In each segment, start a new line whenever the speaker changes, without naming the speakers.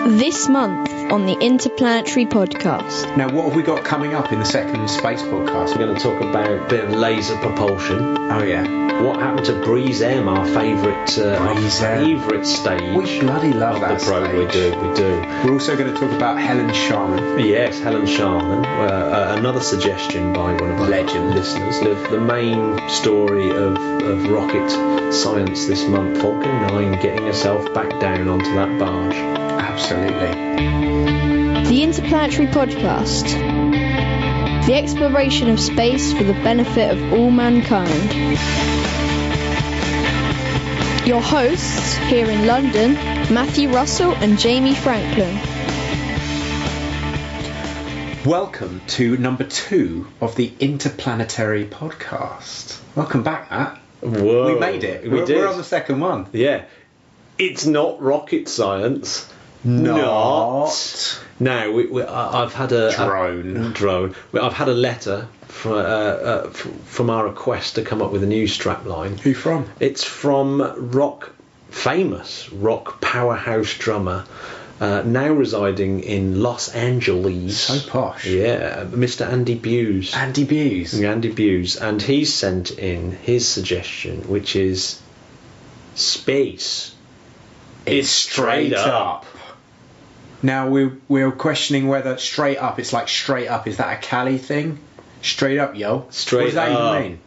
This month on the Interplanetary Podcast.
Now, what have we got coming up in the second space podcast?
We're going to talk about a bit of laser propulsion.
Oh, yeah.
What happened to Breeze M, our favourite stage?
We bloody love that
the program.
stage.
We do.
We're also going to talk about Helen Sharman.
Yes, Helen Sharman. Another suggestion by one of our
Legend
listeners. The main story of rocket science this month, Falcon 9 getting herself back down onto that barge.
Absolutely.
The Interplanetary Podcast. The exploration of space for the benefit of all mankind. Your hosts here in London, Matthew Russell and Jamie Franklin.
Welcome to number 2 of the Interplanetary Podcast. Welcome back, Matt.
Whoa.
We made it.
We did.
We're on the second one.
Yeah. It's not rocket science.
Not.
Now, I've had a drone. I've had a letter from our request to come up with a new strapline.
Who from?
It's from famous rock powerhouse drummer, now residing in Los Angeles.
So posh.
Yeah, Mr. Andy Buse.
Andy Buse.
Andy Buse, and he's sent in his suggestion, which is space.
It's straight up. Now we're questioning whether straight up, it's like straight up, is that a Cali thing? Straight up, yo.
Straight
what does that
up.
even mean?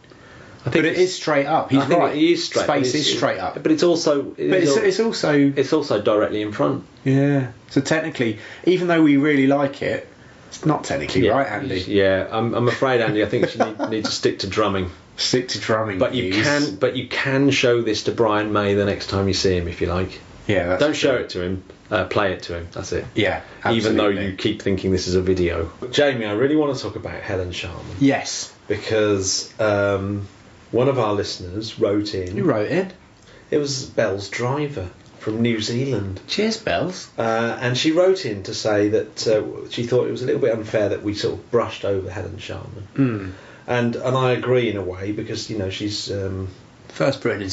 I think it is straight up. He's right.
It is straight.
Space is straight up.
But it's also.
It's also
directly in front.
Yeah. So technically, even though we really like it, it's not technically right, Andy.
Yeah. I'm afraid, Andy. I think you need to stick to drumming.
Stick to drumming.
But you can show this to Brian May the next time you see him, if you like.
Yeah. That's
Don't
true.
show it to him. Play it to him. That's it.
Yeah. Absolutely.
Even though you keep thinking this is a video. Jamie, I really want to talk about Helen Sharman.
Yes.
Because one of our listeners wrote in.
Who wrote in?
It was Belle's driver from New Zealand.
Cheers, Bells.
And she wrote in to say that she thought it was a little bit unfair that we sort of brushed over Helen Sharman.
Mm.
And I agree in a way, because she's
First Britain in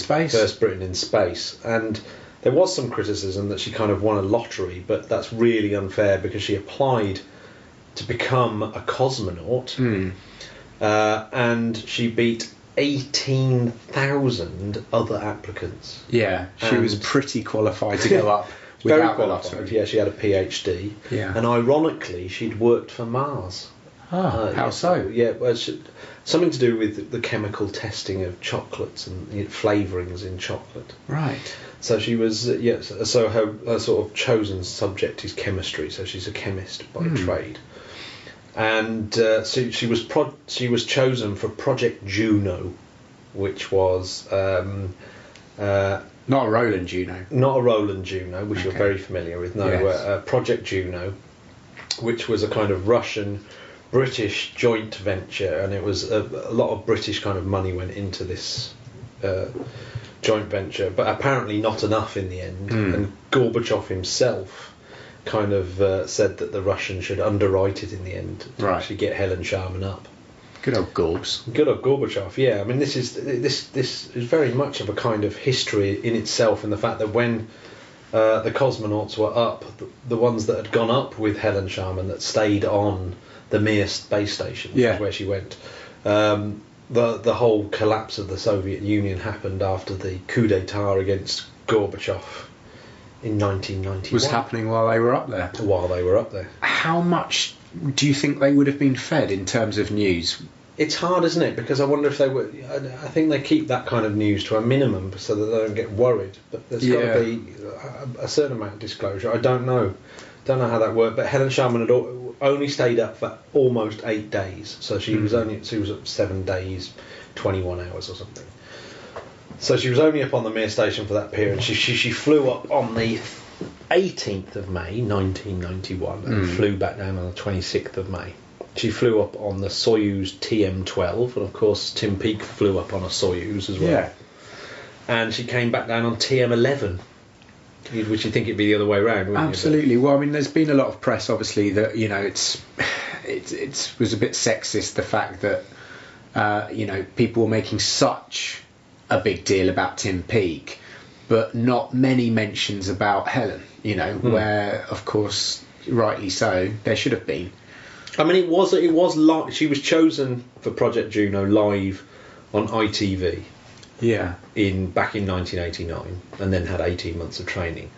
space.
And there was some criticism that she kind of won a lottery, but that's really unfair because she applied to become a cosmonaut, and she beat 18,000 other applicants.
Yeah, she was pretty qualified to go up without the lottery.
Yeah, she had a PhD.
Yeah.
And ironically, she'd worked for Mars.
How so?
Yeah, well, something to do with the chemical testing of chocolates and flavourings in chocolate.
Right.
So she was, so her sort of chosen subject is chemistry, so she's a chemist by trade. And so she was chosen for Project Juno, which was... not
a Roland Juno.
Not a Roland Juno, which you're very familiar with. No,
yes.
Project Juno, which was a kind of Russian-British joint venture, and it was a lot of British kind of money went into this joint venture, but apparently not enough in the end. And Gorbachev himself kind of said that the Russians should underwrite it in the end to actually get Helen Sharman up.
Good old Gorbs.
Good old Gorbachev. Yeah, I mean this is very much of a kind of history in itself, in the fact that when the cosmonauts were up, the ones that had gone up with Helen Sharman, that stayed on the Mir space station, which is where she went. The whole collapse of the Soviet Union happened after the coup d'etat against Gorbachev in 1991.
Was happening while they were up there.
How
much do you think they would have been fed in terms of news?
It's hard, isn't it? Because I wonder if they would. I think they keep that kind of news to a minimum so that they don't get worried. But there's got to be a certain amount of disclosure. I don't know how that worked. But Helen Sharman had only stayed up for almost 8 days, so she was up 7 days, 21 hours or something. So she was only up on the Mir station for that period. She flew up on the 18th of May 1991 and flew back down on the 26th of May. She flew up on the Soyuz TM-12, and of course Tim Peake flew up on a Soyuz as well. Yeah. And she came back down on TM-11. Which you think it'd be the other way around, wouldn't
Absolutely. Well, I mean, there's been a lot of press, obviously, that it was a bit sexist, the fact that people were making such a big deal about Tim Peake, but not many mentions about Helen, you know, where, of course, rightly so, there should have been.
I mean, it was like she was chosen for Project Juno live on ITV.
Yeah.
Back in 1989, and then had 18 months of training.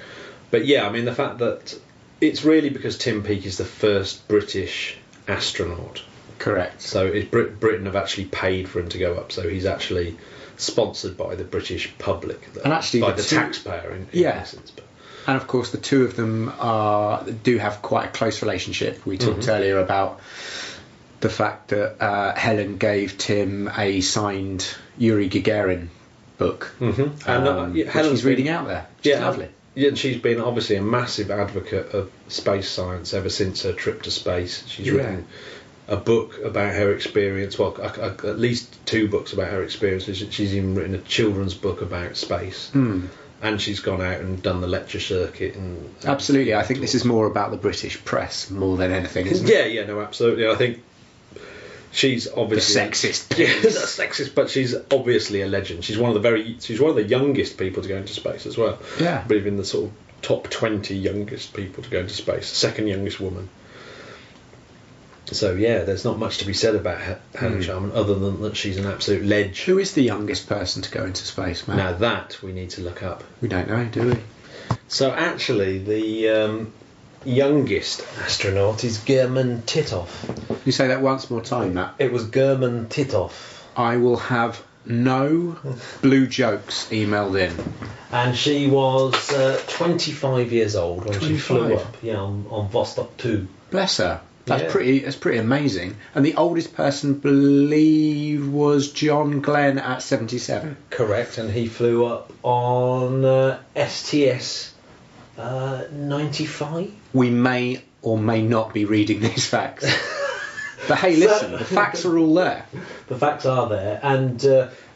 But yeah, I mean, the fact that it's really because Tim Peake is the first British astronaut.
Correct.
So Britain have actually paid for him to go up, so he's actually sponsored by the British public,
and actually
by the taxpayer in essence. But.
And of course, the two of them do have quite a close relationship. We talked earlier about the fact that Helen gave Tim a signed Yuri Gagarin book, and Helen's reading out there. Which is lovely.
Yeah, and she's been obviously a massive advocate of space science ever since her trip to space. She's written a book about her experience, well, at least 2 books about her experience. She's even written a children's book about space. And she's gone out and done the lecture circuit. And
absolutely, I think this is more about the British press more than anything, isn't it?
Yeah, no, absolutely. I think she's obviously
the sexist.
Sexist, but she's obviously a legend. She's one of the youngest people to go into space as well.
Yeah,
I believe in the sort of top 20 youngest people to go into space. Second youngest woman. So yeah, there's not much to be said about Helen Sharman other than that she's an absolute ledge.
Who is the youngest person to go into space, Matt?
Now that we need to look up.
We don't know, do we?
So actually, the youngest astronaut is German Titov.
You say that once more time, Matt.
It was German Titov.
I will have no blue jokes emailed in.
And she was 25 years old when 25. She flew up. Yeah, on Vostok 2.
Bless her. That's pretty amazing. And the oldest person, believe, was John Glenn at 77.
Correct, and he flew up on STS 95.
We may or may not be reading these facts. But hey, listen, the facts are all there.
The facts are there, and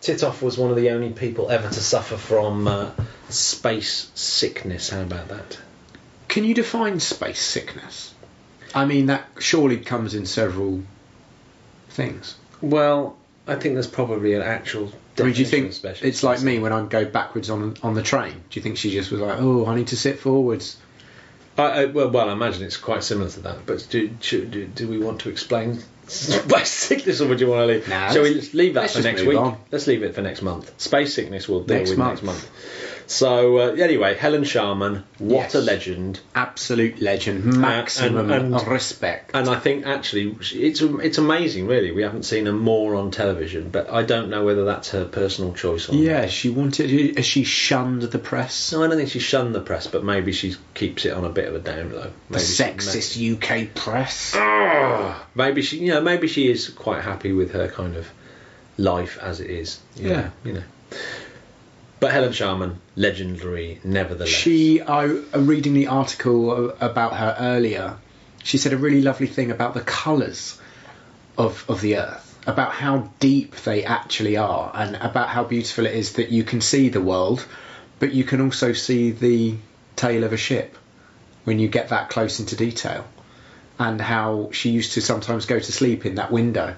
Titov was one of the only people ever to suffer from space sickness. How about that?
Can you define space sickness? I mean, that surely comes in several things.
Well, I think there's probably an actual definition.
I mean, do you think it's like me when I go backwards on the train? Do you think she just was like, oh, I need to sit forwards?
Well, I imagine it's quite similar to that. But do we want to explain space sickness, or would you want to leave?
Nah,
shall we just leave that for next week?
On.
Let's leave it for next month. Space sickness we'll deal with next month. So anyway, Helen Sharman, what a legend!
Absolute legend, maximum respect.
And I think actually it's amazing. Really, we haven't seen her more on television, but I don't know whether that's her personal choice or not.
Yeah, has she shunned the press?
No, I don't think she shunned the press, but maybe she keeps it on a bit of a down low.
The sexist UK press.
Maybe she is quite happy with her kind of life as it is. You know. But Helen Sharman, legendary, nevertheless.
I'm reading the article about her earlier. She said a really lovely thing about the colours of the Earth, about how deep they actually are, and about how beautiful it is that you can see the world, but you can also see the tail of a ship when you get that close into detail. And how she used to sometimes go to sleep in that window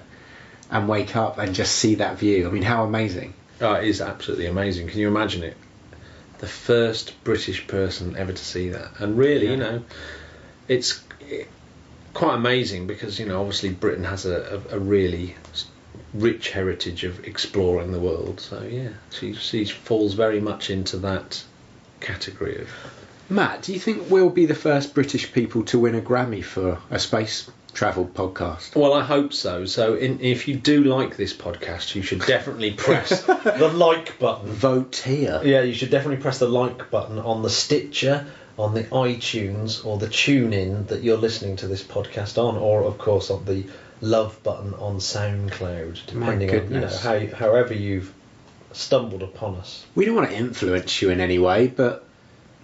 and wake up and just see that view. I mean, how amazing.
Oh, it is absolutely amazing. Can you imagine it? The first British person ever to see that. And really, it's quite amazing because, obviously Britain has a really rich heritage of exploring the world. So, yeah, she falls very much into that category of...
Matt, do you think we'll be the first British people to win a Grammy for a space travel podcast?
Well, I hope so. So if you do like this podcast, you should definitely press the like button.
Vote here.
Yeah, you should definitely press the like button on the Stitcher, on the iTunes, or the TuneIn that you're listening to this podcast on, or of course on the love button on SoundCloud, depending on however you've stumbled upon us.
We don't want to influence you in any way, but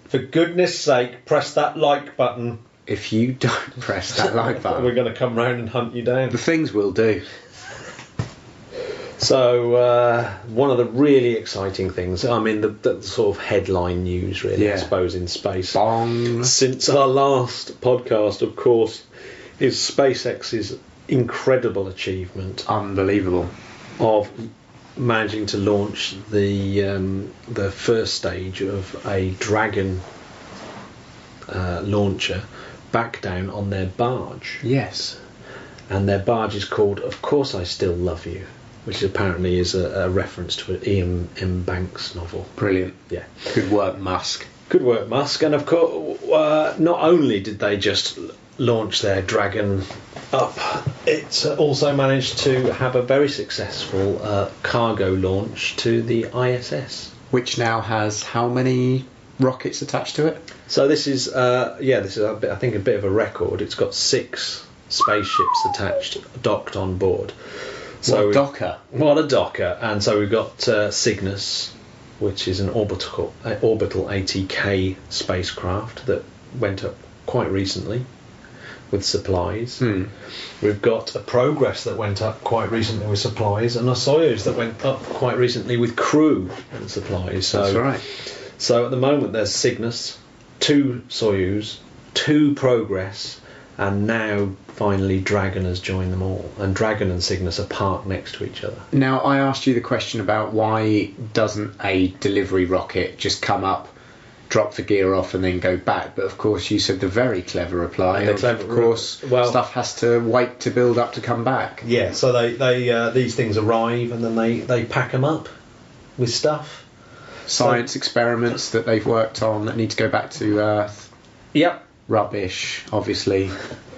for goodness sake, press that like button.
If you don't press that like button,
we're going to come round and hunt you down.
The things we'll do.
So, one of the really exciting things, I mean, the sort of headline news, really, I suppose, in space.
Bong.
Since our last podcast, of course, is SpaceX's incredible achievement.
Unbelievable.
Of managing to launch the first stage of a Dragon launcher back down on their barge.
Yes.
And their barge is called Of Course I Still Love You, which apparently is a reference to an Ian M. Banks novel.
Brilliant.
Yeah.
Good work, Musk.
Good work, Musk. And of course, not only did they just launch their Dragon up, it's also managed to have a very successful cargo launch to the ISS.
Which now has how many rockets attached to it?
So this is I think a bit of a record. It's got 6 spaceships attached, docked on board. So
what a docker.
What a docker. And so we've got Cygnus, which is an orbital ATK spacecraft that went up quite recently with supplies. We've got a Progress that went up quite recently with supplies, and a Soyuz that went up quite recently with crew and supplies. So,
that's right.
So at the moment there's Cygnus, 2 Soyuz, 2 Progress, and now finally Dragon has joined them all. And Dragon and Cygnus are parked next to each other.
Now, I asked you the question about why doesn't a delivery rocket just come up, drop the gear off and then go back, but of course you said the very clever reply of course stuff has to wait to build up to come back.
Yeah, so they these things arrive and then they pack them up with stuff.
Science experiments that they've worked on that need to go back to Earth.
Yep.
Rubbish, obviously.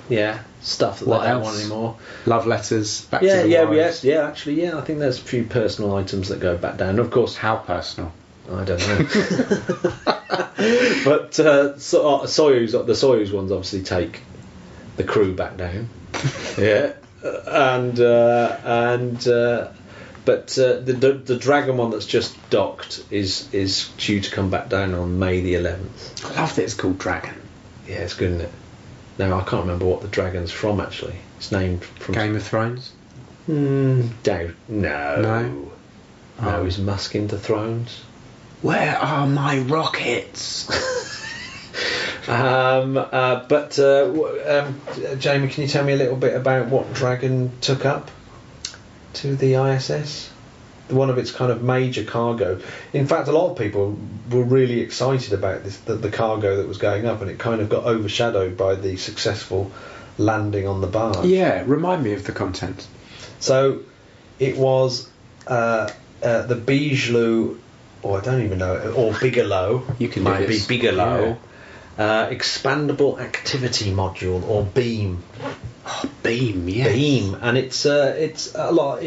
Yeah, stuff that
What
they don't
else?
want anymore.
Love letters back to the wives.
Actually, I think there's a few personal items that go back down. Of course,
How personal?
I don't know. But Soyuz, the Soyuz ones obviously take the crew back down. Yeah, but the Dragon one that's just docked is due to come back down on May the 11th.
I love that it's called Dragon.
Yeah, it's good, isn't it? No, I can't remember what the dragon's from actually. It's named from
Game of Thrones?
Doubt.
No?
No, is Musk into Thrones?
Where are my rockets?
Jamie, can you tell me a little bit about what Dragon took up to the ISS? One of its kind of major cargo. In fact, a lot of people were really excited about this, the cargo that was going up, and it kind of got overshadowed by the successful landing on the barge.
Yeah, remind me of the content.
So it was the Bigelow, or I don't even know, or Bigelow.
You can
might
do
be
this.
Bigelow. Expandable Activity Module, or BEAM.
Oh, Beam, yes.
BEAM, and it's a lot.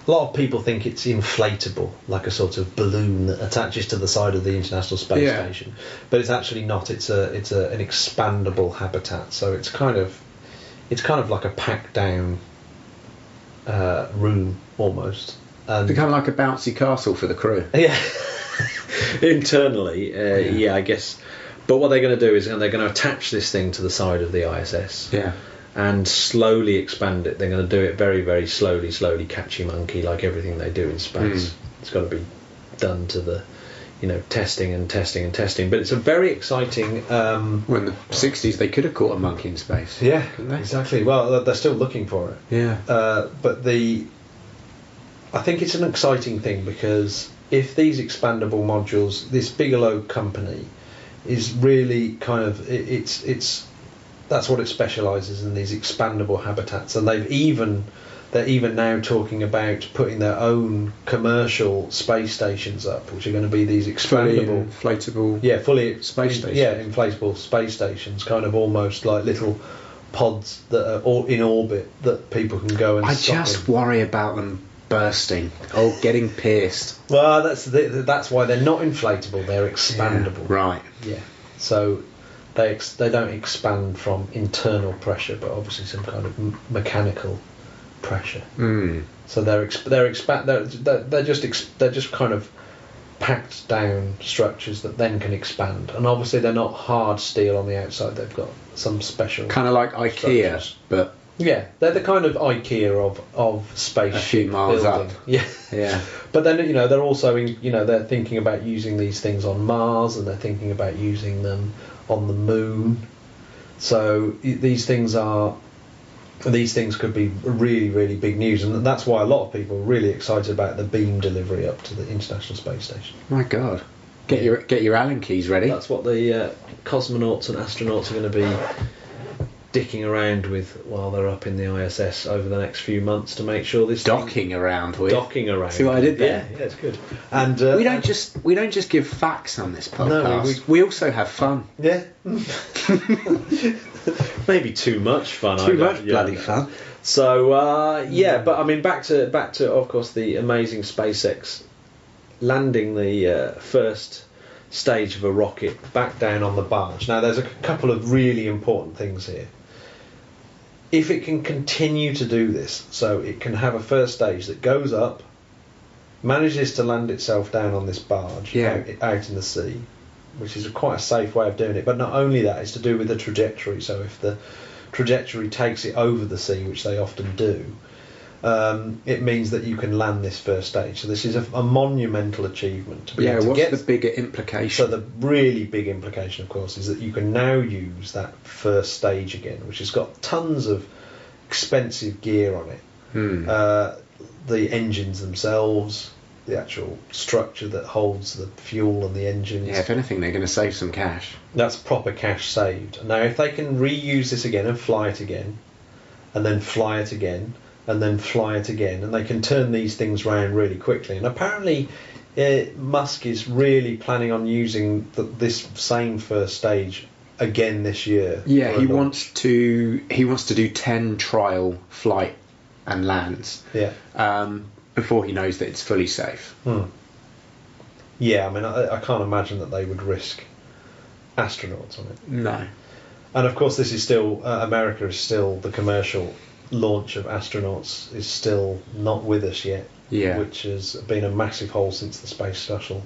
A lot of people think it's inflatable, like a sort of balloon that attaches to the side of the International Space Station, but it's actually not. It's an expandable habitat, so it's kind of like a packed down room almost. And
Become like a bouncy castle for the crew.
yeah, internally, I guess. But what they're going to do is they're going to attach this thing to the side of the ISS.
Yeah.
And slowly expand it. They're going to do it very, very slowly, catchy monkey, like everything they do in space. It's got to be done to the, testing. But it's a very exciting.
Well, in the 60s, they could have caught a monkey in space.
Yeah,
couldn't they?
exactly. Well, they're still looking for it.
Yeah.
But I think it's an exciting thing because if these expandable modules, this Bigelow company, is really kind of it's. That's what it specialises in, these expandable habitats, and they're even now talking about putting their own commercial space stations up, which are going to be these expandable,
inflatable, space stations.
Yeah, inflatable space stations, kind of almost like little pods that are all in orbit that people can go and.
I just worry about them bursting or getting pierced.
Well, that's why they're not inflatable; they're expandable.
Yeah, right.
Yeah. So. They don't expand from internal pressure, but obviously some kind of mechanical pressure. So they're just kind of packed down structures that then can expand, and obviously they're not hard steel on the outside. They've got some special
kind of like IKEA,
structures.
but
yeah, they're the kind of IKEA of space.
A few miles
building.
up.
Yeah. But then they're also they're thinking about using these things on Mars, and they're thinking about using them on the moon. So these things are these things could be really, really big news, and that's why a lot of people are really excited about the beam delivery up to the International Space Station.
My God, get your Allen keys ready.
That's what the cosmonauts and astronauts are going to be dicking around with while they're up in the ISS over the next few months to make sure this
Docking around.
See
what I did there?
Yeah, it's good. And
we don't just give facts on this podcast.
No,
we also have fun.
Yeah. Maybe too much fun.
Too much bloody fun.
So but I mean, back to of course the amazing SpaceX landing the first stage of a rocket back down on the barge. Now, there's a couple of really important things here. If it can continue to do this, so it can have a first stage that goes up, manages to land itself down on this barge out in the sea, which is quite a safe way of doing it, but not only that, it's to do with the trajectory. So if the trajectory takes it over the sea, which they often do, it means that you can land this first stage. So this is a monumental achievement to be able to
what's
get
the bigger implication?
So the really big implication, of course, is that you can now use that first stage again, which has got tons of expensive gear on it. The engines themselves, the actual structure that holds the fuel and the engines.
Yeah, if anything, they're going to save some cash.
That's proper cash saved. Now, if they can reuse this again and fly it again, and then fly it again, and then fly it again, and they can turn these things around really quickly. And apparently Musk is really planning on using this same first stage again this year.
Yeah, he wants to do 10 trial flight and lands.
Yeah.
Before he knows that it's fully safe.
Yeah, I mean, I can't imagine that they would risk astronauts on it.
No.
And of course, this is still America is still the commercial launch of astronauts is still not with us yet.
Yeah.
Which has been a massive hole since the space shuttle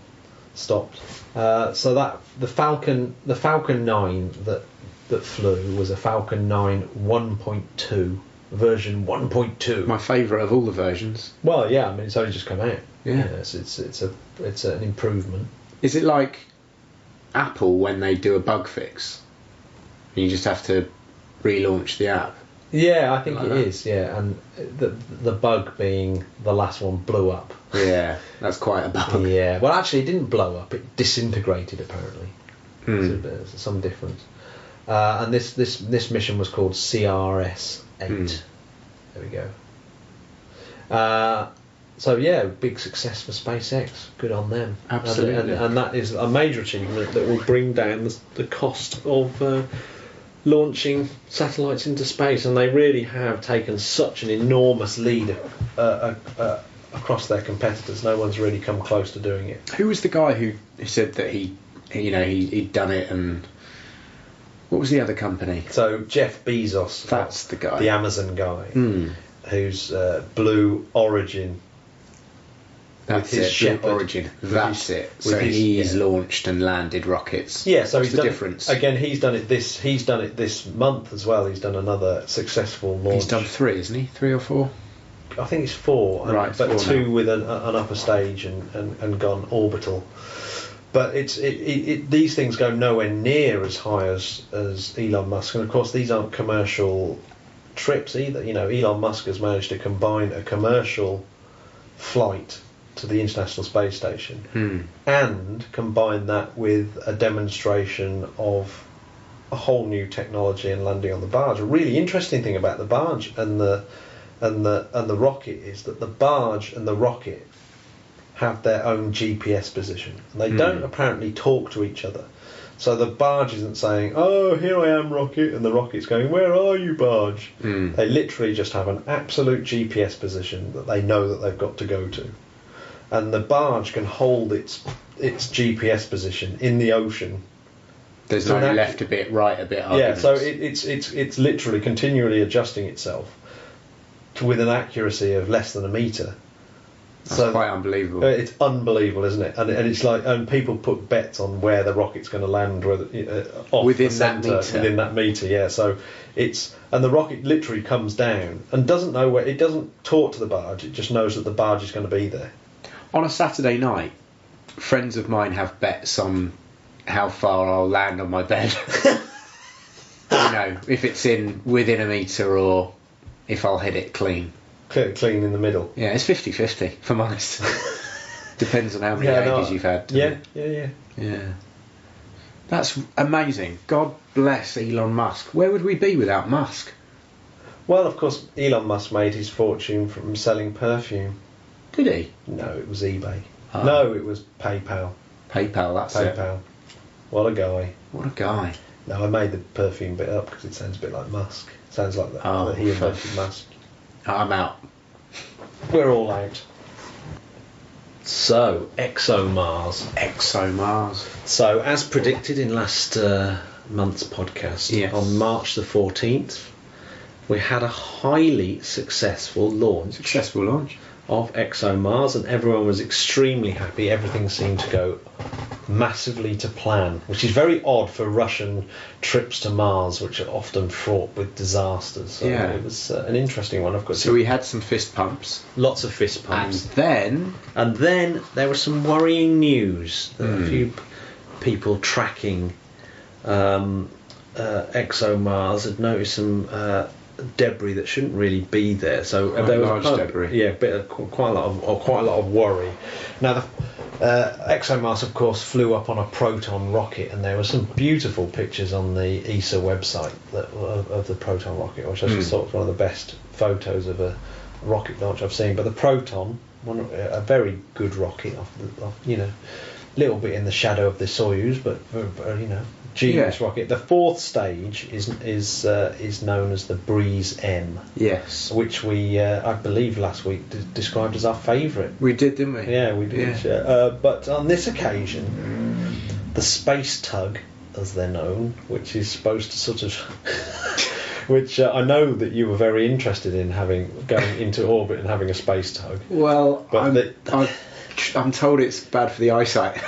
stopped. So that the Falcon 9 that flew was a Falcon 9 1.2 version 1.2.
My favourite of all the versions.
Well, yeah, I mean it's only just come out.
Yeah.
It's an improvement.
Is it like Apple when they do a bug fix? You just have to relaunch the app.
Yeah, I think
like
it
that.
is. Yeah, and the bug being the last one blew up.
Yeah, that's quite a bug.
Yeah, well, actually, it didn't blow up. It disintegrated apparently. There's some difference. And this mission was called CRS-8. There we go. So yeah, big success for SpaceX. Good on them.
Absolutely.
And that is a major achievement that will bring down the cost of launching satellites into space, and they really have taken such an enormous lead across their competitors. No one's really come close to doing it.
Who was the guy who said that he'd done it, and what was the other company?
So Jeff Bezos,
That's the guy,
the Amazon guy, who's Blue Origin.
That's
his
it.
Shepard.
Origin. That's it. So he's launched and landed rockets.
Yeah. So
What's
he's
the
done
difference?
Again, he's done it this month as well. He's done another successful launch.
He's done 3, isn't he? 3 or 4?
I think it's 4,
right,
but
4
2
now.
with an upper stage and gone orbital. But these things go nowhere near as high as Elon Musk, and of course these aren't commercial trips either. You know, Elon Musk has managed to combine a commercial flight to the International Space Station and combine that with a demonstration of a whole new technology and landing on the barge. A really interesting thing about the barge and the rocket is that the barge and the rocket have their own GPS position. And they don't apparently talk to each other. So the barge isn't saying, "Oh, here I am, rocket," and the rocket's going, "Where are you, barge?" They literally just have an absolute GPS position that they know that they've got to go to. And the barge can hold its GPS position in the ocean.
There's no left a bit, right a bit.
Yeah, so it's literally continually adjusting itself with an accuracy of less than a metre.
That's quite unbelievable.
It's unbelievable, isn't it? And it's like, and people put bets on where the rocket's going to land, off
within
the centre, within that metre. Yeah, so and the rocket literally comes down and doesn't know where. It doesn't talk to the barge. It just knows that the barge is going to be there.
On a Saturday night, friends of mine have bets on how far I'll land on my bed. If it's within a metre or if I'll hit it clean.
Clean in the middle.
Yeah, it's 50-50, if I'm honest. Depends on how many ages you've had. Yeah. That's amazing. God bless Elon Musk. Where would we be without Musk?
Well, of course, Elon Musk made his fortune from selling perfume.
Did he?
No, it was eBay.
Oh.
No, it was PayPal.
PayPal, that's it.
PayPal. What a guy.
What a guy.
No, I made the perfume bit up because it sounds a bit like Musk. It sounds like that he invented Musk.
I'm out.
We're all out. So, ExoMars.
ExoMars.
So, as predicted in last month's podcast,
yes.
on March the 14th, we had a highly successful launch. Of ExoMars, and everyone was extremely happy. Everything seemed to go massively to plan, which is very odd for Russian trips to Mars, which are often fraught with disasters. So it was an interesting one, of course.
So we had some fist pumps.
Lots of fist pumps.
And
then there was some worrying news that a few people tracking ExoMars had noticed some debris that shouldn't really be there. So there was
large debris.
Yeah, quite a lot of worry. Now the ExoMars, of course, flew up on a Proton rocket, and there were some beautiful pictures on the ESA website of the Proton rocket, which I just thought was one of the best photos of a rocket launch I've seen. But the Proton, a very good rocket, little bit in the shadow of the Soyuz, but genius rocket. The fourth stage is known as the Breeze M.
Yes.
Which we, I believe, last week described as our favourite.
We did, didn't we?
Yeah, we did. Yeah. But on this occasion, the Space Tug, as they're known, which is supposed to sort of, which I know that you were very interested in going into orbit and having a space tug.
Well, I'm told it's bad for the eyesight.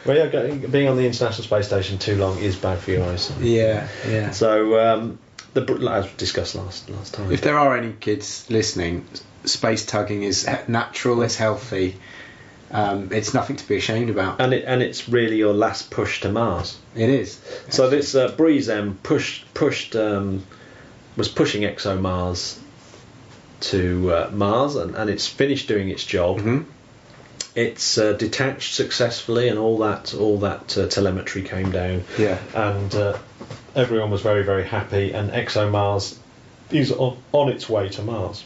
Well, yeah, being on the International Space Station too long is bad for your eyes.
Yeah.
So, as we discussed last time.
If there are any kids listening, space tugging is natural, it's healthy. It's nothing to be ashamed about.
And it's really your last push to Mars.
It is.
So this Breeze M was pushing ExoMars to Mars, and it's finished doing its job.
Mm-hmm.
It's detached successfully, and all that telemetry came down.
Yeah.
And everyone was very, very happy. And ExoMars is on its way to Mars.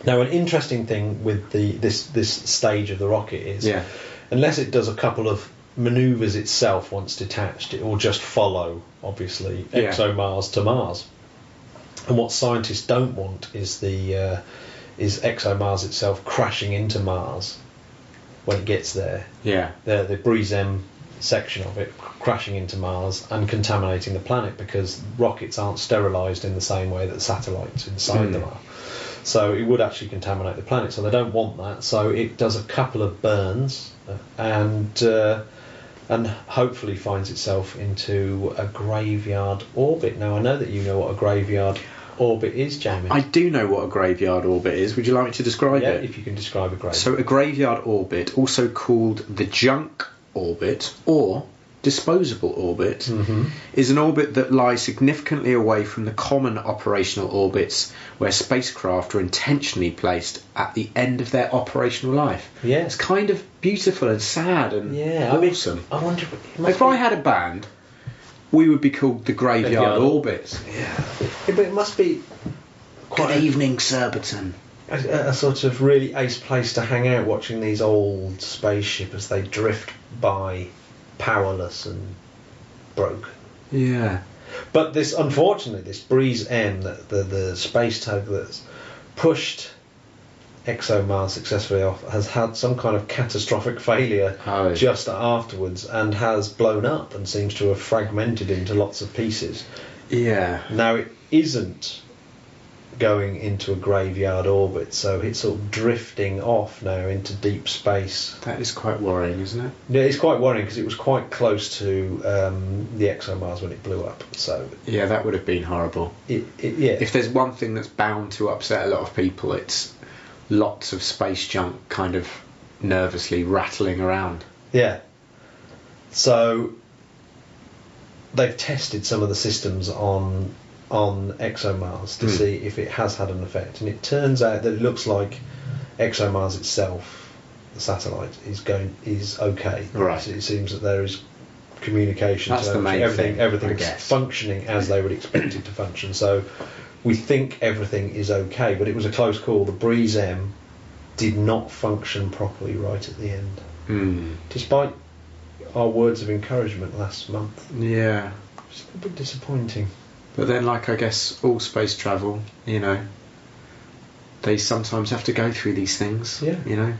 Now, an interesting thing with this stage of the rocket is, unless it does a couple of manoeuvres itself once detached, it will just follow, obviously, ExoMars to Mars. And what scientists don't want is ExoMars itself crashing into Mars when it gets there.
Yeah.
The Breeze M section of it crashing into Mars and contaminating the planet, because rockets aren't sterilised in the same way that satellites inside them are. So it would actually contaminate the planet, so they don't want that. So it does a couple of burns and hopefully finds itself into a graveyard orbit. Now, I know that you know what a graveyard orbit is, Jamie.
I do know what a graveyard orbit is. Would you like me to describe it?
Yeah, if you can describe a graveyard.
So a graveyard orbit, also called the junk orbit or disposable orbit, is an orbit that lies significantly away from the common operational orbits where spacecraft are intentionally placed at the end of their operational life.
Yeah.
It's kind of beautiful and sad and awesome.
I wonder
if I had a band, we would be called the Graveyard Orbit.
Yeah, but it must be quite
Good evening, Surbiton.
A sort of really ace place to hang out, watching these old spaceships as they drift by, powerless and broken.
Yeah.
But unfortunately, this Breeze M, the space tug that's pushed ExoMars successfully off, has had some kind of catastrophic failure just afterwards, and has blown up and seems to have fragmented into lots of pieces.
Yeah.
Now, it isn't going into a graveyard orbit, so it's sort of drifting off now into deep space.
That is quite worrying, isn't it?
Yeah, it's quite worrying because it was quite close to the ExoMars when it blew up. So
yeah, that would have been horrible. If there's one thing that's bound to upset a lot of people, it's lots of space junk kind of nervously rattling around.
Yeah. So they've tested some of the systems on on ExoMars to see if it has had an effect, and it turns out that it looks like ExoMars itself, the satellite, is okay.
Right.
So it seems that there is communication.
That's the main thing.
Everything's functioning as they would expect it to function. So we think everything is okay, but it was a close call. The Breeze M did not function properly right at the end, despite our words of encouragement last month.
Yeah.
It's a bit disappointing.
But then, like, I guess all space travel, you know, they sometimes have to go through these things.
Yeah.
You know,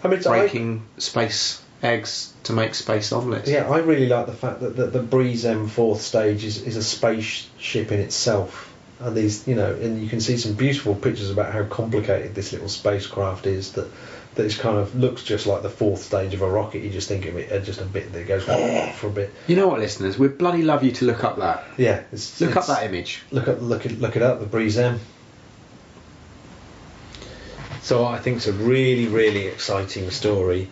I mean,
breaking space eggs to make space omelets.
Yeah, I really like the fact that the Breeze M fourth stage is a spaceship in itself. And these, you know, and you can see some beautiful pictures about how complicated this little spacecraft is. That it kind of looks just like the fourth stage of a rocket. You just think of it as just a bit that goes for a bit.
You know what, listeners? We'd bloody love you to look up that.
Yeah,
look up that image.
Look it up. The Breeze M. So I think it's a really, really exciting story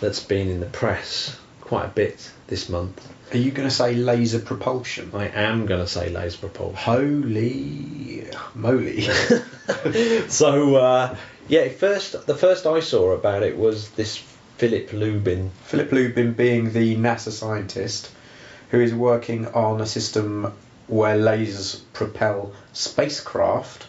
that's been in the press quite a bit this month.
Are you going to say laser propulsion?
I am going to say laser propulsion.
Holy moly.
So, the first I saw about it was this Philip Lubin.
Philip Lubin being the NASA scientist who is working on a system where lasers propel spacecraft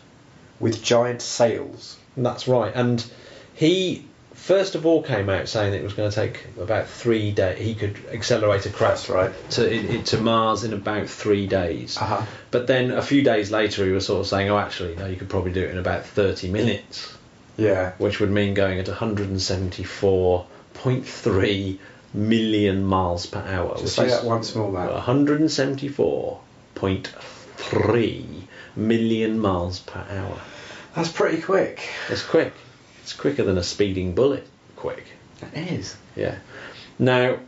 with giant sails.
That's right. And he first of all came out saying that it was going to take about 3 days. He could accelerate a craft to Mars in about 3 days.
Uh-huh.
But then a few days later he was sort of saying, oh, actually, no, you could probably do it in about 30 minutes.
Yeah. Which
would mean going at 174.3 million miles per hour.
Just say that once more, man.
174.3 million miles per hour.
That's pretty quick.
It's quick. It's quicker than a speeding bullet. Quick.
It is.
Yeah. Now,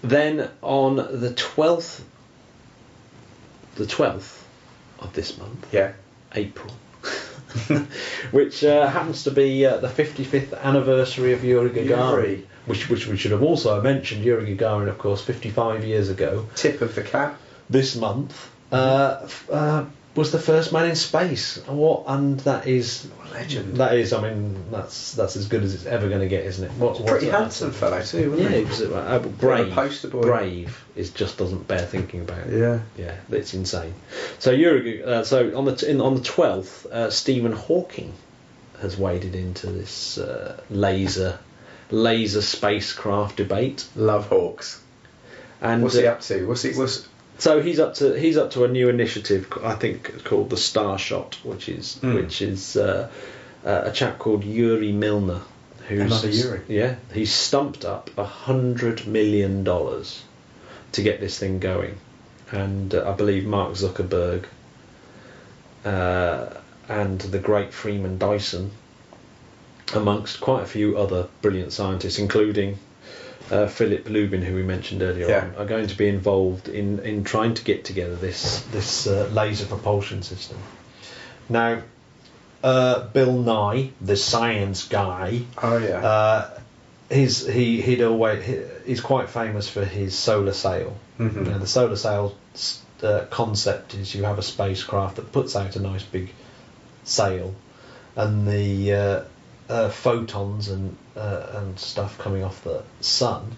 then on the 12th of this month, April, which happens to be the 55th anniversary of Yuri Gagarin, which we should have also mentioned. Yuri Gagarin, of course, 55 years ago.
Tip of the cap.
This month was the first man in space. And that is
a legend.
That is, I mean, that's as good as it's ever going to get, isn't it?
Pretty handsome fellow too, wasn't he?
He was brave.
Poster boy.
Brave just doesn't bear thinking about.
Yeah,
it's insane. So on the 12th, Stephen Hawking has waded into this laser spacecraft debate.
Love hawks. And what's he up to?
So he's up to a new initiative, I think, called the Starshot, which is a chap called Yuri Milner,
another Yuri.
Yeah, he's stumped up $100 million to get this thing going, and I believe Mark Zuckerberg and the great Freeman Dyson, amongst quite a few other brilliant scientists, including Philip Lubin, who we mentioned earlier on, are going to be involved in trying to get together this laser propulsion system. Now, Bill Nye, the science guy, he's quite famous for his solar sail. Mm-hmm. Now, the solar sail concept is you have a spacecraft that puts out a nice big sail, and the photons and stuff coming off the sun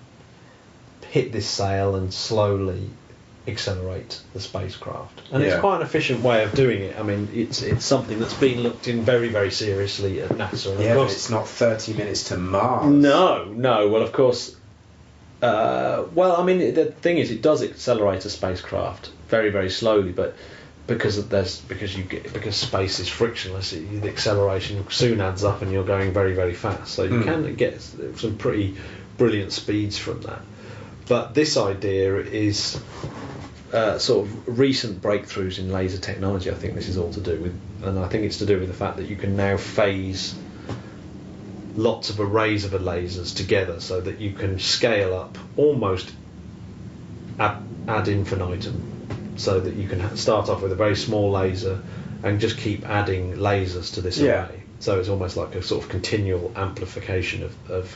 hit this sail and slowly accelerate the spacecraft. And it's quite an efficient way of doing it. I mean, it's something that's been looked in very, very seriously at NASA. And of course,
but it's not 30 minutes to Mars.
No. Well, of course. I mean, the thing is, it does accelerate a spacecraft very, very slowly, but because space is frictionless, the acceleration soon adds up, and you're going very, very fast. So you can get some pretty brilliant speeds from that. But this idea is sort of recent breakthroughs in laser technology. I think this is all to do with, and I think it's to do with the fact that you can now phase lots of arrays of lasers together, so that you can scale up almost ad infinitum. So that you can start off with a very small laser and just keep adding lasers to this array. So it's almost like a sort of continual amplification of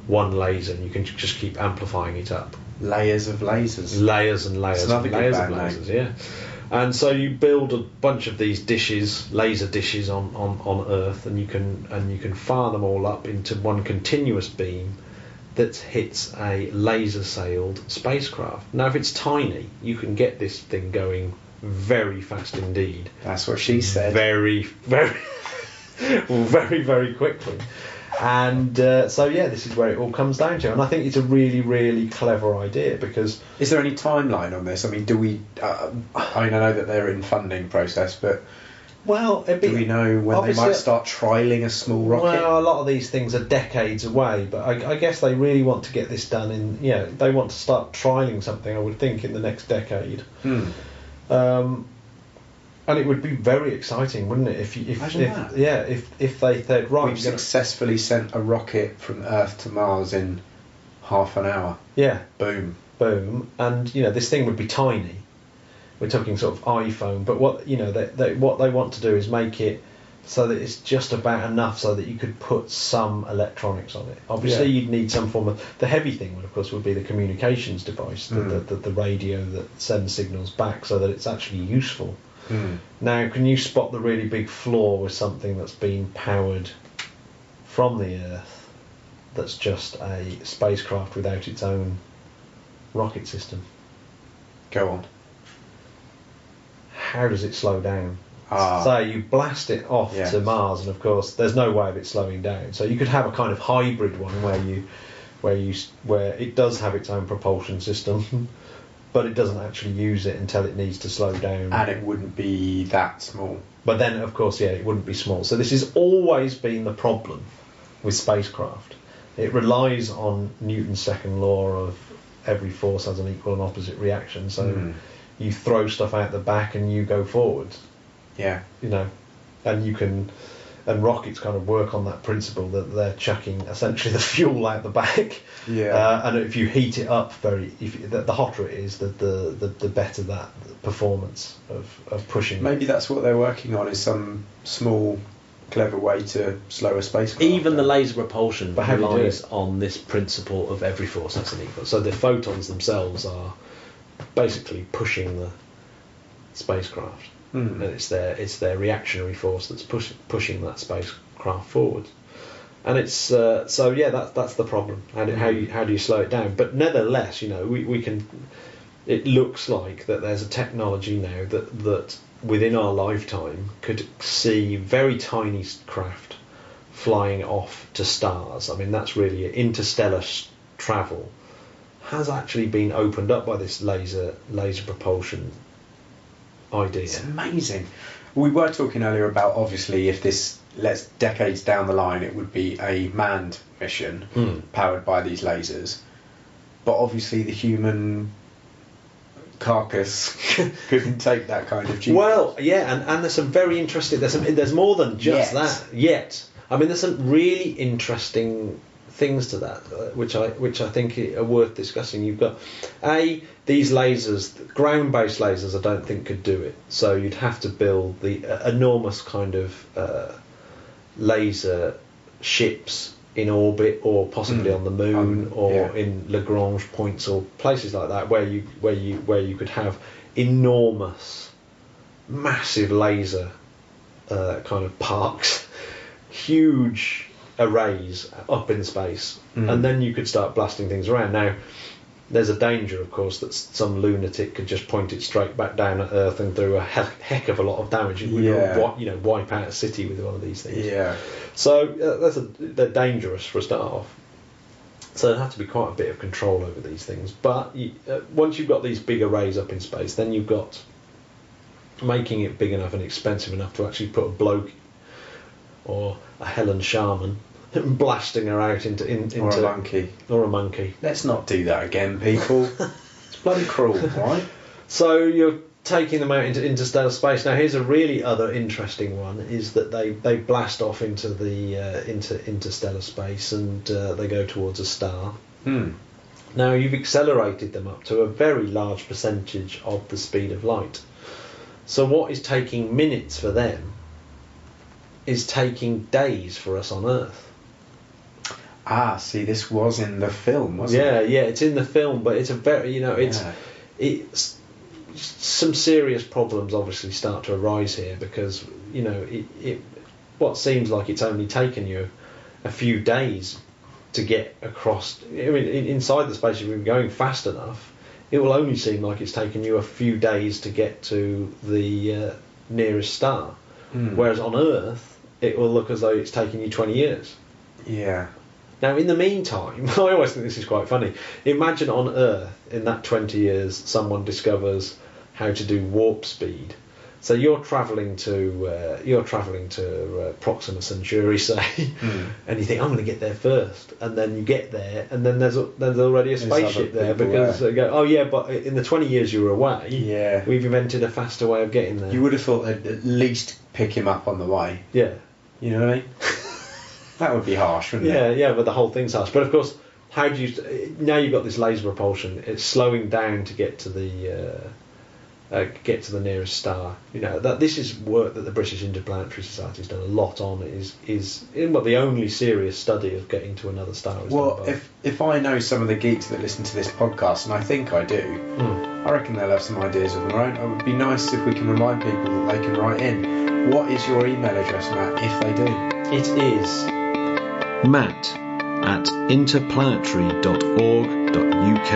one laser, and you can just keep amplifying it up.
Layers of lasers.
Layers and layers.
It's another
layers
good
of
band
lasers,
name.
And so you build a bunch of these dishes, laser dishes on Earth, and you can fire them all up into one continuous beam that hits a laser-sailed spacecraft. Now, if it's tiny, you can get this thing going very fast indeed.
That's what she said.
Very, very, very, very quickly. And so, yeah, this is where it all comes down to. And I think it's a really, really clever idea because...
Is there any timeline on this? I mean, do we... I know that they're in funding process, but...
Well,
do we know when they might start trialling a small rocket?
Well, a lot of these things are decades away, but I guess they really want to get this done in... they want to start trialling something, I would think, in the next decade. And it would be very exciting, wouldn't it? If they said, right,
we've successfully sent a rocket from Earth to Mars in half an hour.
Yeah.
Boom.
And this thing would be tiny. We're talking sort of iPhone, but what what they want to do is make it so that it's just about enough so that you could put some electronics on it. Obviously, you'd need some form of... The heavy thing, of course, would be the communications device, the radio that sends signals back so that it's actually useful. Now, can you spot the really big flaw with something that's been powered from the Earth that's just a spacecraft without its own rocket system?
Go on.
How does it slow down? So you blast it off to Mars, and of course there's no way of it slowing down. So you could have a kind of hybrid one where it does have its own propulsion system, but it doesn't actually use it until it needs to slow down.
And it wouldn't be that small.
But then, of course, it wouldn't be small. So this has always been the problem with spacecraft. It relies on Newton's second law of every force has an equal and opposite reaction. So you throw stuff out the back and you go forward.
Yeah.
And you can... And rockets kind of work on that principle that they're chucking essentially the fuel out the back.
Yeah.
And if you heat it up the hotter it is, the better that performance of pushing.
Maybe that's what they're working on, is some small, clever way to slow a spacecraft.
Even the laser propulsion relies on this principle of every force has an equal. So the photons themselves are basically pushing the spacecraft. And it's their reactionary force that's pushing that spacecraft forward, and it's that's the problem. How do you slow it down? But nevertheless, we can. It looks like that there's a technology now that within our lifetime could see very tiny craft flying off to stars. I mean, that's really interstellar travel has actually been opened up by this laser propulsion idea.
It's amazing. We were talking earlier about, obviously, if this decades down the line, it would be a manned mission powered by these lasers. But obviously the human carcass couldn't take that kind of genius.
Well, yeah, and there's some very interesting... There's more than just that yet. I mean, there's some really interesting things to that, which I think are worth discussing. You've got these lasers, ground-based lasers, I don't think could do it. So you'd have to build the enormous kind of laser ships in orbit, or possibly on the moon, or in Lagrange points, or places like that, where you could have enormous, massive laser kind of parks, huge arrays up in space, and then you could start blasting things around. Now, there's a danger, of course, that some lunatic could just point it straight back down at Earth and do a heck of a lot of damage. It would wipe out a city with one of these things.
Yeah.
So they're dangerous for a start off. So there have to be quite a bit of control over these things. But once you've got these big arrays up in space, then you've got making it big enough and expensive enough to actually put a bloke or a Helen Sharman blasting her out into or a monkey.
Let's not do that again, people. It's bloody cruel, right?
So you're taking them out into interstellar space. Now, here's a really other interesting one: is that they blast off into the into interstellar space, and they go towards a star. Now, you've accelerated them up to a very large percentage of the speed of light. So what is taking minutes for them is taking days for us on Earth.
Ah, see, this was in the film, wasn't it?
Yeah, it's in the film, but it's a very, it's some serious problems obviously start to arise here, because it what seems like it's only taken you a few days to get across. I mean, inside the space, if you're going fast enough, it will only seem like it's taken you a few days to get to the nearest star. Whereas on Earth, it will look as though it's taken you 20 years.
Yeah.
Now, in the meantime, I always think this is quite funny. Imagine on Earth, in that 20 years, someone discovers how to do warp speed. So you're travelling to Proxima Centauri, say, and you think, I'm going to get there first, and then you get there, and then there's already a spaceship there, because they go, oh yeah, but in the 20 years you were away, we've invented a faster way of getting there.
You would have thought they'd at least pick him up on the way.
Yeah.
You know what I mean? That would be harsh, wouldn't it?
Yeah, but the whole thing's harsh. But of course, how do you... Now you've got this laser propulsion, it's slowing down to get to the nearest star. That this is work that the British Interplanetary Society has done a lot on. Is the only serious study of getting to another star.
Well, if I know some of the geeks that listen to this podcast, and I think I do, I reckon they'll have some ideas of their own. It would be nice if we can remind people that they can write in. What is your email address, Matt, if they do?
It is matt@interplanetary.org.uk.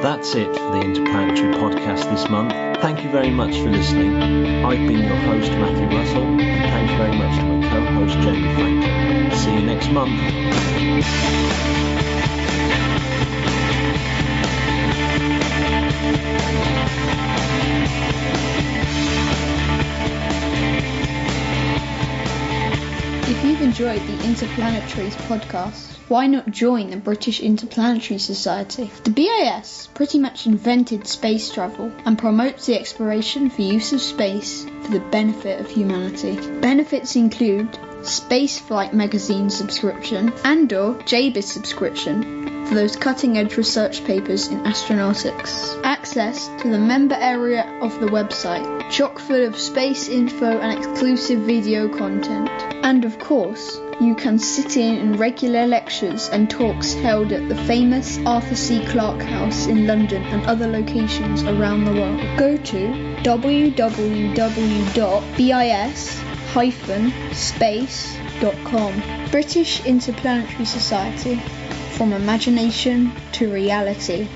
That's it for the Interplanetary podcast this month. Thank you very much for listening. I've been your host, Matthew Russell, and thanks very much to my co-host, Jamie Franklin. See you next month.
If you've enjoyed the Interplanetaries podcast, why not join the British Interplanetary Society? The BIS pretty much invented space travel and promotes the exploration for use of space for the benefit of humanity. Benefits include Spaceflight magazine subscription and/or JBIS subscription for those cutting-edge research papers in astronautics. Access to the member area of the website, chock full of space info and exclusive video content. And of course, you can sit in regular lectures and talks held at the famous Arthur C. Clarke House in London and other locations around the world. Go to www.bis-space.com. British Interplanetary Society. From imagination to reality.